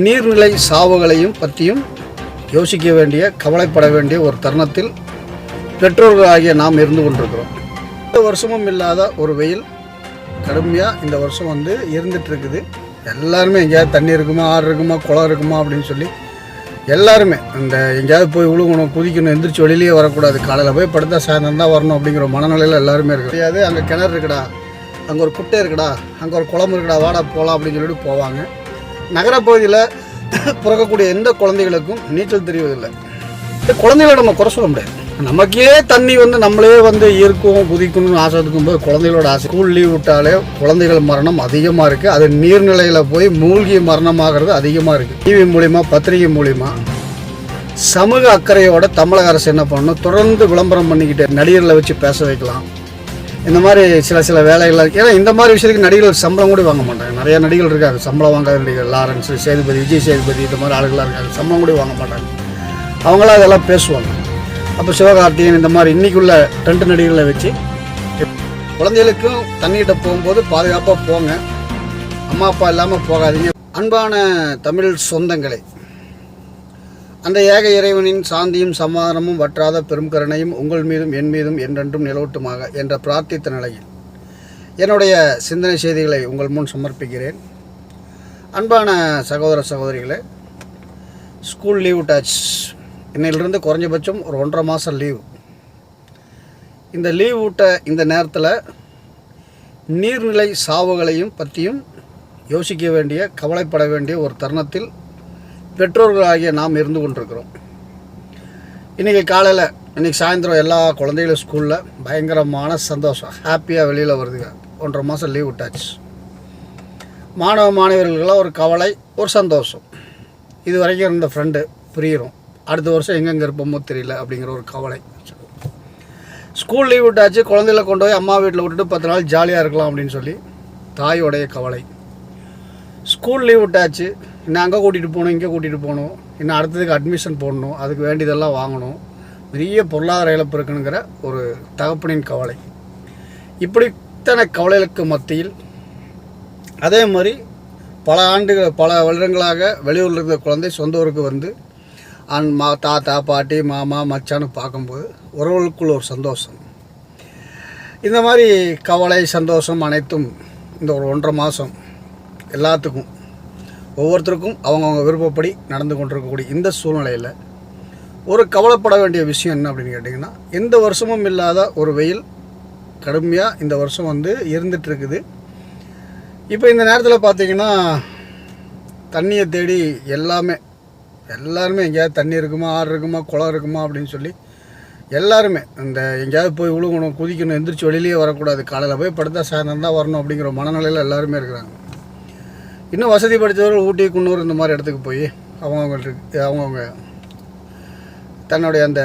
நீர்நிலை சாவுகளையும் பற்றியும் யோசிக்க வேண்டிய, கவலைப்பட வேண்டிய ஒரு தருணத்தில் பெற்றோர்களாகிய நாம் இருந்து கொண்டிருக்கிறோம். இந்த வருஷமும் இல்லாத ஒரு வெயில் கடுமையாக இந்த வருஷம் இருந்துட்டு இருக்குது. எல்லாருமே எங்கேயாவது தண்ணி இருக்குமா, ஆறு இருக்குமா, குளம் இருக்குமா அப்படின்னு சொல்லி எல்லாருமே இந்த எங்கேயாவது போய் விழுகணும், குதிக்கணும், எந்திரிச்சு வெளியிலேயே வரக்கூடாது, காலையில் போய் படுத்தா சாயந்தரம் தான் வரணும் அப்படிங்கிற மனநிலையில் எல்லாருமே இருக்குது. தெரியாது அங்கே கிணறு இருக்குடா, அங்கே ஒரு குட்டை இருக்குடா, அங்கே ஒரு குளம் இருக்குடா, வாடா போகலாம் அப்படின்னு சொல்லிட்டு போவாங்க. நகரப்பகுதியில் பிறக்கக்கூடிய எந்த குழந்தைகளுக்கும் நீச்சல் தெரிவதில்லை. குழந்தைகளை நம்ம குறை சொல்ல முடியாது. நமக்கே தண்ணி நம்மளே இருக்கும், குதிக்கணும்னு ஆசை இருக்கும்போது குழந்தைகளோட ஆசை. ஸ்கூல் லீவ் விட்டாலே குழந்தைகள் மரணம் அதிகமாக இருக்குது. அது நீர்நிலையில் போய் மூழ்கி மரணமாகிறது அதிகமாக இருக்குது. டிவி மூலிமா, பத்திரிகை மூலிமா சமூக அக்கறையோட தமிழக அரசு என்ன பண்ணணும், தொடர்ந்து விளம்பரம் பண்ணிக்கிட்டு நடிகர்களை வச்சு பேச வைக்கலாம். இந்த மாதிரி சில வேலைகள் இருக்குது. ஏன்னா இந்த மாதிரி விஷயத்துக்கு நடிகர்கள் சம்பளம் கூட வாங்க மாட்டாங்க. நிறையா நடிகர்கள் இருக்காங்க சம்பளம் வாங்காத நடிகர். லாரன்ஸ், சேதுபதி, விஜய் சேதுபதி, இந்த மாதிரி ஆளுகளாக இருக்காங்க, சம்பளம் கூட வாங்க மாட்டாங்க. அவங்களாம் அதெல்லாம் பேசுவாங்க. அப்போ சிவகார்த்திகேயன் இந்த மாதிரி இன்றைக்குள்ள 2 நடிகர்களை வச்சு குழந்தைகளுக்கும் தண்ணிகிட்ட போகும்போது பாதுகாப்பாக போங்க, அம்மா அப்பா இல்லாமல் போகாதீங்க. அன்பான தமிழ் சொந்தங்களை, அந்த ஏக இறைவனின் சாந்தியும் சமாதானமும் வற்றாத பெரும் கருணையும் உங்கள் மீதும் என் மீதும் என்றென்றும் நிலவட்டுமாக என்ற பிரார்த்தித்த நிலையில் என்னுடைய சிந்தனை செய்திகளை உங்கள் முன் சமர்ப்பிக்கிறேன். அன்பான சகோதர சகோதரிகளே, ஸ்கூல் லீவ் விட்டாச்சு. இன்னையிலிருந்து குறைஞ்சபட்சம் ஒரு 1.5 மாதம் லீவு. இந்த லீவ் விட்ட இந்த நேரத்தில் நீர்நிலை சாவுகளையும் பற்றியும் யோசிக்க வேண்டிய, கவலைப்பட வேண்டிய ஒரு தருணத்தில் பெற்றோர்களாகிய நாம் இருந்து கொண்டிருக்கிறோம். இன்றைக்கி காலையில், இன்றைக்கி சாயந்தரம் எல்லா குழந்தைகளும் ஸ்கூலில் பயங்கரமான சந்தோஷம், ஹாப்பியாக வெளியில் வருதுங்க. 1.5 மாதம் லீவ் விட்டாச்சு. மாணவ மாணவர்களுக்கெல்லாம் ஒரு கவலை, ஒரு சந்தோஷம். இது வரைக்கும் இருந்த ஃப்ரெண்டு பிரியிறோம், அடுத்த வருஷம் எங்கெங்கே இருப்போமோ தெரியல அப்படிங்கிற ஒரு கவலை. ஸ்கூல் லீவ் விட்டாச்சு, குழந்தைகளை கொண்டு போய் அம்மா வீட்டில் விட்டுட்டு 10 நாள் ஜாலியாக இருக்கலாம் அப்படின்னு சொல்லி தாயோடைய கவலை. ஸ்கூல் லீவ் விட்டாச்சு, இன்னும் அங்கே கூட்டிகிட்டு போகணும், இங்கே கூட்டிகிட்டு போகணும், இன்னும் அடுத்ததுக்கு அட்மிஷன் போடணும், அதுக்கு வேண்டியதெல்லாம் வாங்கணும், பெரிய பொருளாதார இழப்பு இருக்குங்கிற ஒரு தகப்பனின் கவலை. இப்படி இத்தனை கவலைகளுக்கு மத்தியில் அதே மாதிரி பல வருடங்களாக வெளியூரில் இருக்கிற குழந்தை சொந்த ஊருக்கு தாத்தா, பாட்டி, மாமா, மச்சான்னு பார்க்கும்போது உறவுகளுக்குள்ள ஒரு சந்தோஷம். இந்த மாதிரி கவலை, சந்தோஷம் அனைத்தும் இந்த ஒரு 1.5 மாதம் எல்லாத்துக்கும், ஒவ்வொருத்தருக்கும் அவங்கவுங்க விருப்பப்படி நடந்து கொண்டிருக்கக்கூடிய இந்த சூழ்நிலையில் ஒரு கவலைப்பட வேண்டிய விஷயம் என்ன அப்படின்னு கேட்டிங்கன்னா, எந்த வருஷமும் இல்லாத ஒரு வெயில் கடுமையாக இந்த வருஷம் இருந்துகிட்ருக்குது. இப்போ இந்த நேரத்தில் பார்த்திங்கன்னா தண்ணியை தேடி எல்லாருமே எங்கேயாவது தண்ணி இருக்குமா, ஆறு இருக்குமா, குளம் இருக்குமா அப்படின்னு சொல்லி எல்லாருமே இந்த எங்கேயாவது போய் விழுகணும், குதிக்கணும், எந்திரிச்சு வெளியிலேயே வரக்கூடாது, காலையில் போய் படுத்தா சாயந்தரம் தான் வரணும் அப்படிங்கிற மனநிலையில் எல்லாருமே இருக்கிறாங்க. இன்னும் வசதி படித்தவர்கள் ஊட்டி, குன்னூர் இந்த மாதிரி இடத்துக்கு போய் அவங்கவுங்க தன்னுடைய அந்த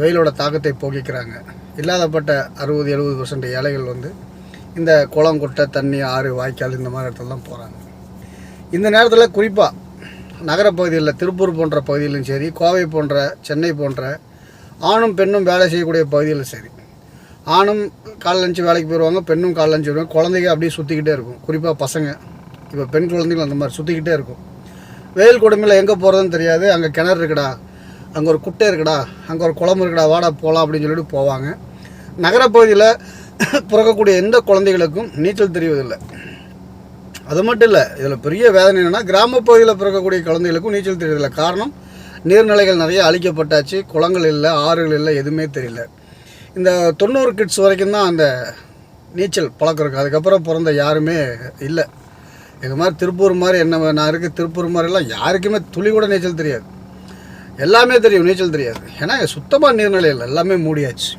வெயிலோட தாக்கத்தை போக்கிக்கிறாங்க. இல்லாதப்பட்ட 60-70% ஏழைகள் இந்த குளம், குட்டை, தண்ணி, ஆறு, வாய்க்கால் இந்த மாதிரி இடத்துலலாம் போகிறாங்க. இந்த நேரத்தில் குறிப்பாக நகரப்பகுதிகளில், திருப்பூர் போன்ற பகுதியிலும் சரி, கோவை போன்ற, சென்னை போன்ற ஆணும் பெண்ணும் வேலை செய்யக்கூடிய பகுதிகளில் சரி, ஆணும் காலைல லஞ்சு வேலைக்கு போயிடுவாங்க, பெண்ணும் காலைல லஞ்சு போயிடுவாங்க. குழந்தைங்க அப்படியே சுற்றிக்கிட்டே இருக்கும். குறிப்பாக பசங்க, இப்போ பெண் குழந்தைகள் அந்த மாதிரி சுற்றிக்கிட்டே இருக்கும். வெயில் கொடுமையில் எங்கே போகிறதுன்னு தெரியாது. அங்கே கிணறு இருக்குடா, அங்கே ஒரு குட்டை இருக்குடா, அங்கே ஒரு குளம் இருக்குடா, வாடா போகலாம் அப்படின்னு சொல்லிட்டு போவாங்க. நகரப்பகுதியில் பிறக்கக்கூடிய எந்த குழந்தைகளுக்கும் நீச்சல் தெரிவதில்லை. அது மட்டும் இல்லை, இதில் பெரிய வேதனை என்னென்னா, கிராமப்பகுதியில் பிறக்கக்கூடிய குழந்தைகளுக்கும் நீச்சல் தெரியல. காரணம், நீர்நிலைகள் நிறைய அழிக்கப்பட்டாச்சு, குளங்கள் இல்லை, ஆறுகள் இல்லை, எதுவுமே தெரியல. இந்த 90 கிட்ஸ் வரைக்கும் தான் அந்த நீச்சல் பழக்கம் இருக்குது. அதுக்கப்புறம் பிறந்த யாருமே இல்லை. எங்கள் மாதிரி திருப்பூர் மாதிரி நான் இருக்க திருப்பூர் மாதிரிலாம் யாருக்குமே துளி கூட நீச்சல் தெரியாது. எல்லாமே தெரியும், நீச்சல் தெரியாது. ஏன்னா சுத்தமாக நீர்நிலைகள் எல்லாமே மூடியாச்சு.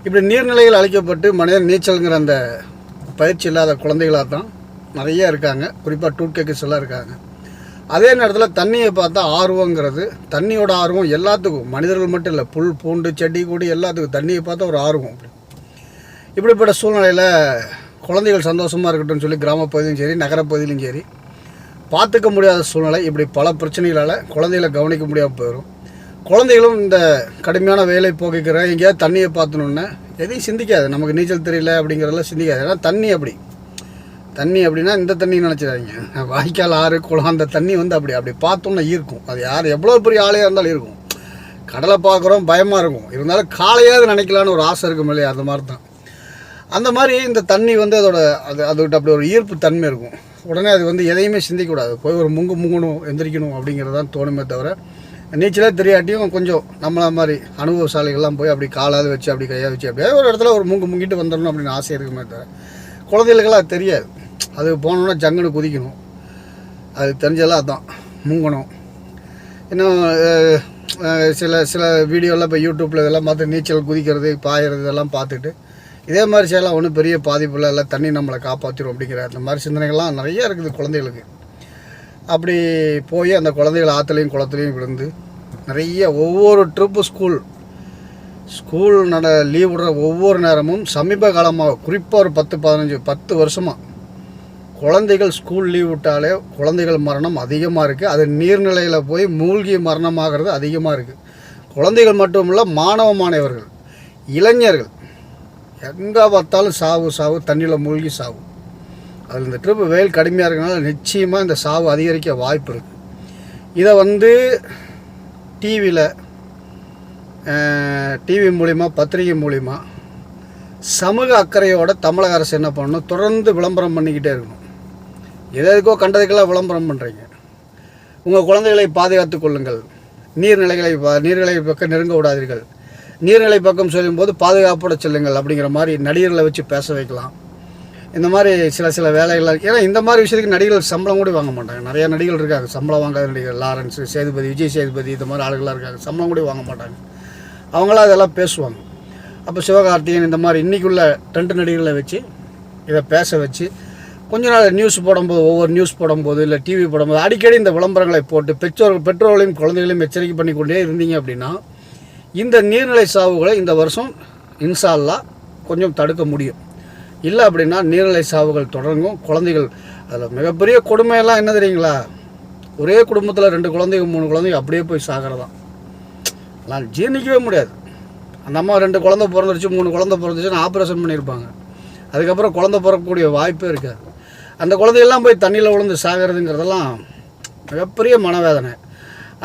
இப்படி நீர்நிலைகள் அழிக்கப்பட்டு மனிதன் நீச்சல்ங்கிற அந்த பயிற்சி இல்லாத குழந்தைகளாக தான் நிறைய இருக்காங்க. குறிப்பாக 2K கிட்ஸ் எல்லாம் இருக்காங்க. அதே நேரத்தில் தண்ணியை பார்த்தா ஆர்வங்கிறது, தண்ணியோட ஆர்வம் எல்லாத்துக்கும், மனிதர்கள் மட்டும் இல்லை, புல், பூண்டு, செடி, கொடி எல்லாத்துக்கும் தண்ணியை பார்த்தா ஒரு ஆர்வம். இப்படிப்பட்ட சூழ்நிலையில் குழந்தைகள் சந்தோஷமாக இருக்கட்டும்னு சொல்லி கிராமப்பகுதியிலும் சரி, நகரப்பகுதியிலும் சரி பார்த்துக்க முடியாத சூழ்நிலை. இப்படி பல பிரச்சனைகளால் குழந்தைகளை கவனிக்க முடியாமல் போயிடும். குழந்தைகளும் இந்த கடுமையான வேலை போக்கிக்கிற எங்கேயாவது தண்ணியை பார்த்தணுன்னு எதையும் சிந்திக்காது. நமக்கு நீச்சல் தெரியல அப்படிங்கிறதெல்லாம் சிந்திக்காது. ஏன்னா தண்ணி அப்படின்னா இந்த தண்ணி நினச்சிடாதீங்க, வாய்க்கால் ஆறு குளம் அந்த தண்ணி வந்து அப்படி பார்த்தோன்னா ஈர்க்கும். அது யார் எவ்வளோ பெரிய ஆளையாக இருந்தாலும் இருக்கும். கடலை பார்க்குறோம் பயமாக இருக்கும், இருந்தாலும் காலையாவது நினைக்கலான்னு ஒரு ஆசை இருக்கும் இல்லையா, அந்த மாதிரி தான். அந்த மாதிரி இந்த தண்ணி வந்து அதுக்கிட்ட அப்படி ஒரு ஈர்ப்பு தன்மை இருக்கும். உடனே அது வந்து எதையுமே சிந்திக்கக்கூடாது, போய் ஒரு முங்கணும் எந்திரிக்கணும் அப்படிங்கிறது தான் தோணுமே தவிர, நீச்சலே தெரியாட்டியும் கொஞ்சம் நம்மளை மாதிரி அனுபவசாலிகள்லாம் போய் அப்படி காலாவது வச்சு அப்படி கையாக வச்சு அப்படியே ஒரு இடத்துல ஒரு முங்கிட்டு வந்துடணும் அப்படின்னு ஆசை இருக்குமே தவிர, குழந்தைகளுக்கெல்லாம் அது தெரியாது. அது போனோன்னா ஜங்குன்னு குதிக்கணும், அது தெரிஞ்சதெல்லாம் அதுதான் முங்கணும். இன்னும் சில வீடியோலாம் இப்போ யூடியூப்பில் இதெல்லாம் பார்த்து நீச்சல் குதிக்கிறது பாயிறது இதெல்லாம் பார்த்துட்டு இதே மாதிரி செய்யலாம், ஒன்றும் பெரிய பாதிப்பில் எல்லாம் தண்ணி நம்மளை காப்பாற்றிடும் அப்படிங்கிற அந்த மாதிரி சிந்தனைகள்லாம் நிறையா இருக்குது குழந்தைகளுக்கு. அப்படி போய் அந்த குழந்தைகள் ஆற்றுலையும் குளத்துலையும் விழுந்து நிறைய ஒவ்வொரு ட்ரிப்பு ஸ்கூல் லீவ் விடுற ஒவ்வொரு நேரமும் சமீப காலமாக குறிப்பாக ஒரு 10 வருஷமாக குழந்தைகள் ஸ்கூல் லீவ் விட்டாலே குழந்தைகள் மரணம் அதிகமாக இருக்குது. அது நீர்நிலையில் போய் மூழ்கி மரணமாகிறது அதிகமாக இருக்குது. குழந்தைகள் மட்டும் இல்லை, மாணவர்கள், இளைஞர்கள் எங்கே பார்த்தாலும் சாவு தண்ணியில் மூழ்கி சாவு. அதில் இந்த ட்ரிப்பு வெயில் கடுமையாக இருக்கனால நிச்சயமாக இந்த சாவு அதிகரிக்க வாய்ப்பு இருக்குது. இதை வந்து டிவி மூலிமா பத்திரிகை மூலிமா சமூக அக்கறையோட தமிழக அரசு என்ன பண்ணணும், தொடர்ந்து விளம்பரம் பண்ணிக்கிட்டே இருக்கணும். எதுக்கோ கண்டதுக்கெல்லாம் விளம்பரம் பண்ணுறீங்க. உங்கள் குழந்தைகளை பாதுகாத்து கொள்ளுங்கள், நீர்நிலை பக்கம் நெருங்க விடாதீர்கள், நீர்நிலை பக்கம் சொல்லும்போது பாதுகாப்போட செல்லுங்கள் அப்படிங்கிற மாதிரி நடிகர்களை வச்சு பேச வைக்கலாம். இந்த மாதிரி சில வேலைகள், ஏன்னா இந்த மாதிரி விஷயத்துக்கு நடிகர்கள் சம்பளம் கூட வாங்க மாட்டாங்க. நிறையா நடிகர்கள் இருக்காங்க சம்பளம் வாங்காத நடிகர், லாரன்ஸ், விஜய் சேதுபதி, இந்த மாதிரி ஆளுகளாக இருக்காங்க, சம்பளம் கூட வாங்க மாட்டாங்க. அவங்களாம் அதெல்லாம் பேசுவாங்க. அப்போ சிவகார்த்திகேயன் இந்த மாதிரி இன்றைக்குள்ள ட்ரெண்ட் நடிகர்களை வச்சு இதை பேச வச்சு கொஞ்ச நாள் நியூஸ் போடும்போது, ஒவ்வொரு நியூஸ் போடும்போது இல்லை டிவி போடும்போது அடிக்கடி இந்த விளம்பரங்களை போட்டு பெற்றோர்களையும் குழந்தைகளையும் எச்சரிக்கை பண்ணிக்கொண்டே இருந்தீங்க அப்படின்னா இந்த நீர்நிலை சாவுகளை இந்த வருஷம் இன்ஷா அல்லாஹ் கொஞ்சம் தடுக்க முடியும். இல்லை அப்படின்னா நீர்நிலை சாவுகள் தொடங்கும். குழந்தைகள் அதில் மிகப்பெரிய கொடுமையெல்லாம் என்ன தெரியுங்களா, ஒரே குடும்பத்தில் 2 குழந்தைங்க 3 குழந்தைங்க அப்படியே போய் சாகிறதான். அதெல்லாம் ஜீர்ணிக்கவே முடியாது. அந்த அம்மா 2 குழந்தை பிறந்துருச்சு 3 குழந்தை பிறந்துச்சுன்னு ஆப்ரேஷன் பண்ணியிருப்பாங்க, அதுக்கப்புறம் குழந்தை பிறக்கக்கூடிய வாய்ப்பே இருக்காது. அந்த குழந்தையெல்லாம் போய் தண்ணியில் விழுந்து சாகிறதுங்கிறதெல்லாம் மிகப்பெரிய மனவேதனை.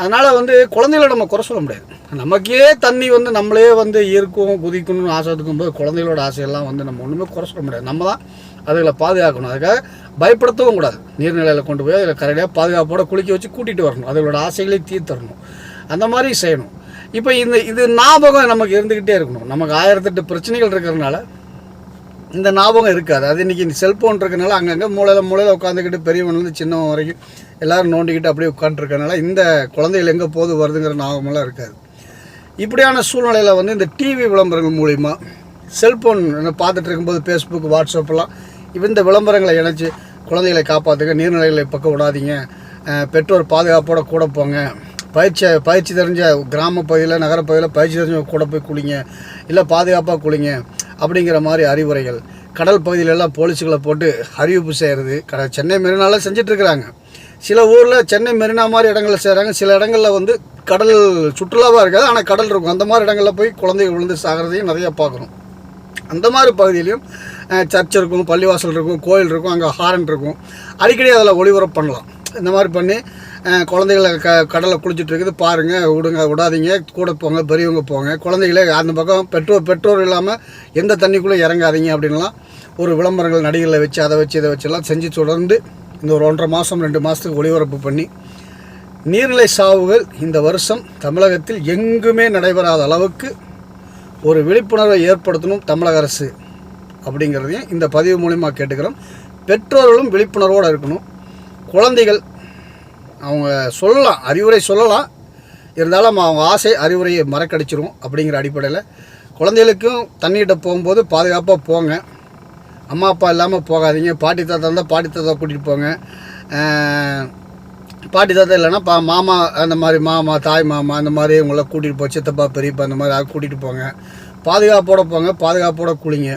அதனால் வந்து குழந்தைகளை நம்ம குறை சொல்ல முடியாது. நமக்கே தண்ணி வந்து நம்மளே வந்து ஈர்க்கும் குதிக்கணும்னு ஆசை இருக்கும்போது குழந்தைகளோட ஆசையெல்லாம் வந்து நம்ம ஒன்றுமே குறை சொல்ல முடியாது. நம்ம தான் அதுகளை பாதுகாக்கணும். அதுக்காக பயப்படுத்தவும் கூடாது. நீர்நிலையில் கொண்டு போய் அதில் கரையாக பாதுகாப்போடு குளிக்க வச்சு கூட்டிகிட்டு வரணும், அதுகளோட ஆசைகளையும் தீர்த்தரணும், அந்த மாதிரி செய்யணும். இப்போ இது ஞாபகம் நமக்கு இருந்துக்கிட்டே இருக்கணும். நமக்கு 1008 பிரச்சனைகள் இருக்கிறதுனால இந்த ஞாபகம் இருக்காது. அது இன்றைக்கி இந்த செல்ஃபோன் இருக்கிறனால அங்கங்கே மூலையில் உட்காந்துக்கிட்டு பெரியவன்லேருந்து சின்னவன் வரைக்கும் எல்லோரும் நோண்டிக்கிட்டு அப்படியே உட்காந்துருக்கனால இந்த குழந்தைகள் எங்கே போது வருதுங்கிற ஞாபகமெல்லாம் இருக்காது. இப்படியான சூழ்நிலையில் வந்து இந்த டிவி விளம்பரங்கள் மூலிமா செல்ஃபோன் பார்த்துட்டு இருக்கும்போது ஃபேஸ்புக், வாட்ஸ்அப்லாம் இந்த விளம்பரங்களை இணைச்சி குழந்தைகளை காப்பாற்றுங்க, நீர்நிலைகளை பக்கம் விடாதீங்க, பெற்றோர் பாதுகாப்போடு கூட போங்க, பயிற்சி தெரிஞ்ச கிராம பகுதியில் நகரப்பகுதியில் பயிற்சி தெரிஞ்ச கூட போய் குளிங்க, இல்லை பாதுகாப்பாக குளிங்க அப்படிங்கிற மாதிரி அறிவுரைகள். கடல் பகுதியிலெல்லாம் போலீஸுகளை போட்டு அறிவிப்பு செய்கிறது. சென்னை மெரினால செஞ்சிட்ருக்கிறாங்க. சில ஊரில் சென்னை மெரினா மாதிரி இடங்களில் செய்கிறாங்க. சில இடங்களில் வந்து கடல் சுற்றுலாவாக இருக்காது, ஆனால் கடல் இருக்கும். அந்த மாதிரி இடங்களில் போய் குழந்தைகள் விழுந்து சாகிறதையும் நிறையா பார்க்குறோம். அந்த மாதிரி பகுதியிலையும் சர்ச் இருக்கும், பள்ளிவாசல் இருக்கும், கோயில் இருக்கும், அங்கே ஹாரன் இருக்கும். அடிக்கடி அதில் ஒளிபரப்பு பண்ணலாம். இந்த மாதிரி பண்ணி குழந்தைகளை கடலில் குளிச்சுட்டு இருக்குது பாருங்கள், விடாதீங்க, கூட போங்க, பெரியவங்க போங்க, குழந்தைகளே அந்த பக்கம் பெற்றோர் இல்லாமல் எந்த தண்ணிக்குள்ளே இறங்காதீங்க அப்படின்லாம் ஒரு விளம்பரங்கள் நடிகர்களை வச்சு அதை வச்சு இதை வச்செல்லாம் செஞ்சு தொடர்ந்து இந்த ஒரு 1.5 மாதம் 2 மாதத்துக்கு ஒளிபரப்பு பண்ணி நீர்நிலை சாவுகள் இந்த வருஷம் தமிழகத்தில் எங்குமே நடைபெறாத அளவுக்கு ஒரு விழிப்புணர்வை ஏற்படுத்தணும் தமிழக அரசு அப்படிங்கிறதையும் இந்த பதிவு மூலிமா கேட்டுக்கிறோம். பெற்றோர்களும் விழிப்புணர்வோடு இருக்கணும். குழந்தைகள் அவங்க சொல்லலாம், அறிவுரை சொல்லலாம், இருந்தாலும் அவங்க ஆசை அறிவுரையை மறக்கடிச்சிரும். அப்படிங்கிற அடிப்படையில் குழந்தைகளுக்கும் தண்ணிகிட்ட போகும்போது பாதுகாப்பாக போங்க, அம்மா அப்பா இல்லாமல் போகாதீங்க. பாட்டி தாத்தா இருந்தால் பாட்டி தாத்தா கூட்டிகிட்டு போங்க, பாட்டி தாத்தா இல்லைன்னா மாமா, அந்த மாதிரி மாமா, தாய் மாமா, அந்த மாதிரி உங்களை கூட்டிகிட்டு போய் சித்தப்பா பெரியப்பா அந்த மாதிரி கூட்டிகிட்டு போங்க, பாதுகாப்போடு போங்க, பாதுகாப்போடு குளிங்க.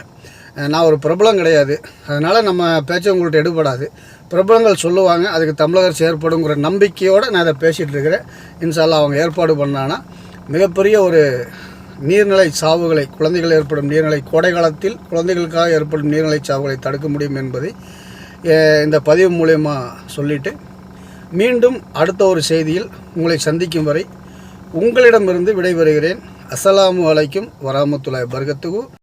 நான் ஒரு பிரபலம் கிடையாது, அதனால் நம்ம பேச்ச உங்கள்கிட்ட எடுபடாது. பிரபலங்கள் சொல்லுவாங்க, அதுக்கு தமிழக அரசு ஏற்படுங்கிற நம்பிக்கையோடு நான் இதை பேசிகிட்டு இருக்கிறேன். இன்ஷா அல்லாஹ் அவங்க ஏற்பாடு பண்ணாங்கன்னா மிகப்பெரிய ஒரு நீர்நிலை சாவுகளை, குழந்தைகள் ஏற்படும் நீர்நிலை, கோடை காலத்தில் குழந்தைகளுக்காக ஏற்படும் நீர்நிலை சாவுகளை தடுக்க முடியும் என்பதை இந்த பதிவு மூலயமா சொல்லிவிட்டு மீண்டும் அடுத்த ஒரு செய்தியில் உங்களை சந்திக்கும் வரை உங்களிடமிருந்து விடைபெறுகிறேன். அஸ்ஸலாமு அலைக்கும் வரஹ்மத்துல்லாஹி வபரகாத்துஹு.